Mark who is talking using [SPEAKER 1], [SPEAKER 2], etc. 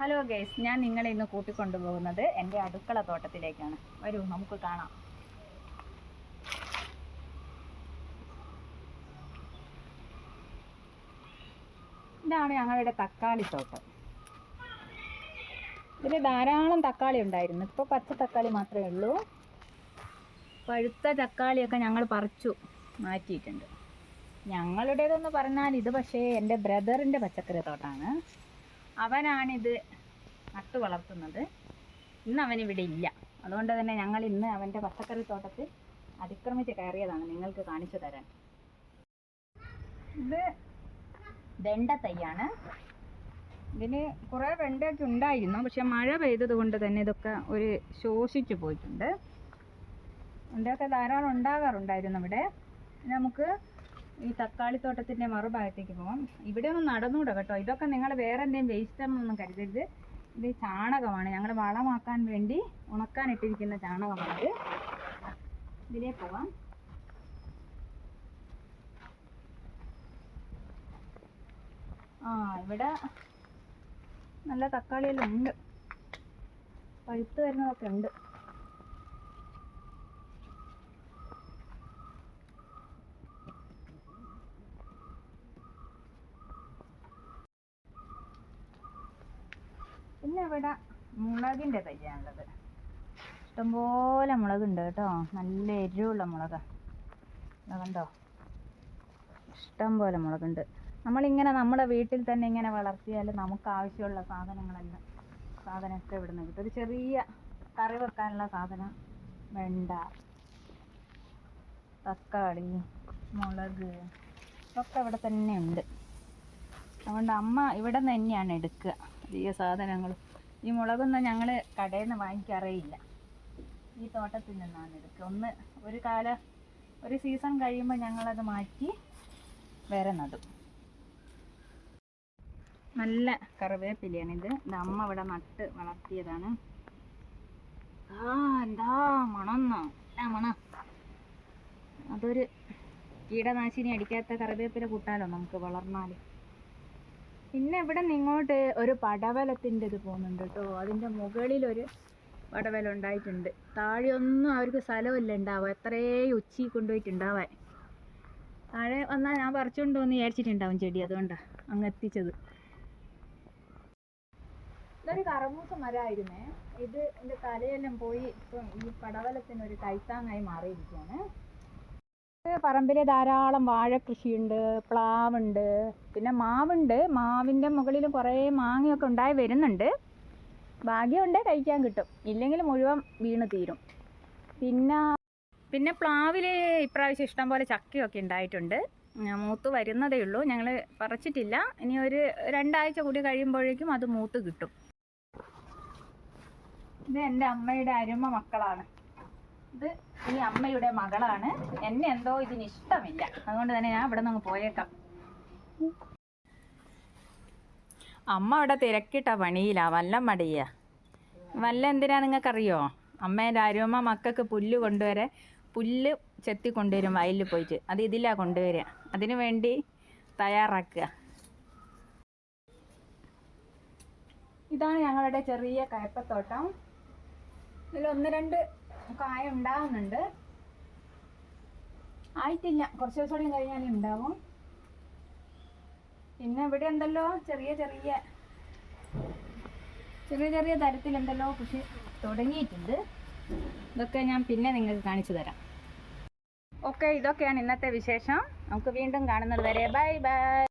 [SPEAKER 1] Hello guys, ഞാൻ നിങ്ങളെ ഇന്ന് കൂട്ടിക്കൊണ്ടുപോകുന്നത് എൻ്റെ അടുക്കള തോട്ടത്തിലേക്കാണ്. വരൂ, നമുക്ക് കാണാം. ഇതാണ് ഞങ്ങളുടെ തക്കാളി തോട്ടം. ഇതിൽ ധാരാളം തക്കാളി ഉണ്ടായിരുന്നു. ഇപ്പോൾ പച്ച തക്കാളി മാത്രമേ ഉള്ളൂ. പഴുത്ത തക്കാളിയൊക്കെ ഞങ്ങൾ പറിച്ചു മാറ്റിയിട്ടുണ്ട്. ഞങ്ങളുടേതെന്ന് പറഞ്ഞാൽ ഇത് പക്ഷേ എൻ്റെ ബ്രദറിൻ്റെ പച്ചക്കറി തോട്ടമാണ്. അവനാണിത് നട്ടു വളർത്തുന്നത്. ഇന്ന് അവനിവിടെ ഇല്ല. അതുകൊണ്ട് തന്നെ ഞങ്ങൾ ഇന്ന് അവൻ്റെ പച്ചക്കറി തോട്ടത്തിൽ അതിക്രമിച്ച് കയറിയതാണ് നിങ്ങൾക്ക് കാണിച്ചു തരാൻ. ഇത് വെണ്ട തൈയാണ്. ഇതിന് കുറേ വെണ്ടയൊക്കെ ഉണ്ടായിരുന്നു. പക്ഷെ മഴ പെയ്തത് കൊണ്ട് തന്നെ ഇതൊക്കെ ഒരു ശോഷിച്ചു പോയിട്ടുണ്ട്. വെണ്ടയൊക്കെ ധാരാളം ഉണ്ടാകാറുണ്ടായിരുന്നു ഇവിടെ. നമുക്ക് ഈ തക്കാളി തോട്ടത്തിൻ്റെ മറുഭാഗത്തേക്ക് പോകാം. ഇവിടെ ഒന്നും നടന്നുകൂടാ കേട്ടോ. ഇതൊക്കെ നിങ്ങൾ വേറെ എന്തെങ്കിലും വേസ്റ്റാണെന്നൊന്നും കരുതരുത്. ഇത് ചാണകമാണ്. ഞങ്ങൾ വളമാക്കാൻ വേണ്ടി ഉണക്കാനിട്ടിരിക്കുന്ന ചാണകമാണിത്. ഇതിലേ പോകാം. ഇവിടെ നല്ല തക്കാളിയെല്ലാം ഉണ്ട്. പഴുത്ത് വരുന്നതൊക്കെ ഉണ്ട്. പിന്നെ ഇവിടെ മുളകിൻ്റെ തൈയാണുള്ളത്. ഇഷ്ടംപോലെ മുളകുണ്ട് കേട്ടോ. നല്ല എരിവുള്ള മുളകാണ്. കണ്ടോ, ഇഷ്ടംപോലെ മുളകുണ്ട്. നമ്മളിങ്ങനെ നമ്മുടെ വീട്ടിൽ തന്നെ ഇങ്ങനെ വളർത്തിയാൽ നമുക്ക് ആവശ്യമുള്ള സാധനമൊക്കെ ഇവിടെ നിന്ന് കിട്ടും. ഒരു ചെറിയ കറി വെക്കാനുള്ള സാധനം, വെണ്ട, തക്കാളി, മുളക് ഒക്കെ ഇവിടെ തന്നെ ഉണ്ട്. അതുകൊണ്ട് അമ്മ ഇവിടെ നിന്ന് തന്നെയാണ് എടുക്കുക ഈ സാധനങ്ങൾ. ഈ മുളകൊന്നും ഞങ്ങൾ കടയിൽ നിന്ന് വാങ്ങിക്കാറേയില്ല. ഈ തോട്ടത്തിൽ നിന്നാണ് എടുക്കുക. ഒരു സീസൺ കഴിയുമ്പോൾ ഞങ്ങളത് മാറ്റി വേറെ നടും. നല്ല കറിവേപ്പിലയാണിത്. ഇത് അമ്മ ഇവിടെ നട്ട് വളർത്തിയതാണ്. എന്താ മണമെന്നോ, മണം. അതൊരു കീടനാശിനി അടിക്കാത്ത കറിവേപ്പില കൂട്ടാലോ നമുക്ക് വളർന്നാൽ. പിന്നെ ഇവിടെ നിങ്ങോട്ട് ഒരു പടവലത്തിൻ്റെ ഇത് പോകുന്നുണ്ട് കേട്ടോ. അതിൻ്റെ മുകളിലൊരു പടവലം ഉണ്ടായിട്ടുണ്ട്. താഴെയൊന്നും അവർക്ക് സ്ഥലമില്ല ഉണ്ടാവുക. എത്രയും ഉച്ചി കൊണ്ടുപോയിട്ടുണ്ടാവാൻ. താഴെ വന്നാൽ ഞാൻ പറിച്ചുകൊണ്ട് വന്ന് വിചാരിച്ചിട്ടുണ്ടാവും ചെടി. അതുകൊണ്ടാണ് അങ്ങ് എത്തിച്ചത്. ഇതൊരു കറമൂസ മരമായിരുന്നേ. ഇത് എൻ്റെ തലയെല്ലാം പോയി ഇപ്പം ഈ പടവലത്തിനൊരു കൈത്താങ്ങായി മാറിയിരിക്കുകയാണ്. പറമ്പിൽ ധാരാളം വാഴ കൃഷിയുണ്ട്, പ്ലാവുണ്ട്, പിന്നെ മാവുണ്ട്. മാവിൻ്റെ മുകളിൽ കുറേ മാങ്ങയൊക്കെ ഉണ്ടായി വരുന്നുണ്ട്. ഭാഗ്യമുണ്ട് കഴിക്കാൻ കിട്ടും, ഇല്ലെങ്കിൽ മുഴുവൻ വീണ് തീരും. പിന്നെ പ്ലാവിൽ ഇപ്രാവശ്യം ഇഷ്ടം പോലെ ചക്കയൊക്കെ ഉണ്ടായിട്ടുണ്ട്. മൂത്ത് വരുന്നതേ ഉള്ളൂ. ഞങ്ങൾ പറിച്ചിട്ടില്ല. ഇനി ഒരു 2 ആഴ്ച കൂടി കഴിയുമ്പോഴേക്കും അത് മൂത്ത് കിട്ടും. ഇത് എൻ്റെ അമ്മയുടെ അരുമ മക്കളാണ്. ഇത് ഈ അമ്മയുടെ മകളാണ്. എന്നെ എന്തോ ഇതിന് ഇഷ്ടമില്ല. അതുകൊണ്ട് തന്നെ ഞാൻ ഇവിടെ നിന്ന് പോയേക്കാം. അമ്മ ഇവിടെ തിരക്കിട്ട പണിയിലാ. വല്ല മടിയ വല്ല എന്തിനാ നിങ്ങൾക്കറിയോ? അമ്മേൻ്റെ അരുമ മക്കൾക്ക് പുല്ല് ചെത്തി കൊണ്ടുവരും വയലിൽ പോയിട്ട്. അത് ഇതിലാ കൊണ്ടുവരിക. അതിനു വേണ്ടി തയ്യാറാക്കുക. ഇതാണ് ഞങ്ങളുടെ ചെറിയ കയപ്പത്തോട്ടം. ഇതിൽ 1-2 കായ ഉണ്ടാകുന്നുണ്ട്. ആയിട്ടില്ല, കുറച്ച് ദിവസം കൂടി കഴിഞ്ഞാൽ ഉണ്ടാവും. പിന്നെ ഇവിടെ എന്തെല്ലോ ചെറിയ തരത്തിൽ എന്തെല്ലോ കൃഷി തുടങ്ങിയിട്ടുണ്ട്. ഇതൊക്കെ ഞാൻ പിന്നെ നിങ്ങൾക്ക് കാണിച്ചു തരാം. ഓക്കെ, ഇതൊക്കെയാണ് ഇന്നത്തെ വിശേഷം. നമുക്ക് വീണ്ടും കാണുന്നത് വരെ ബൈ ബൈ.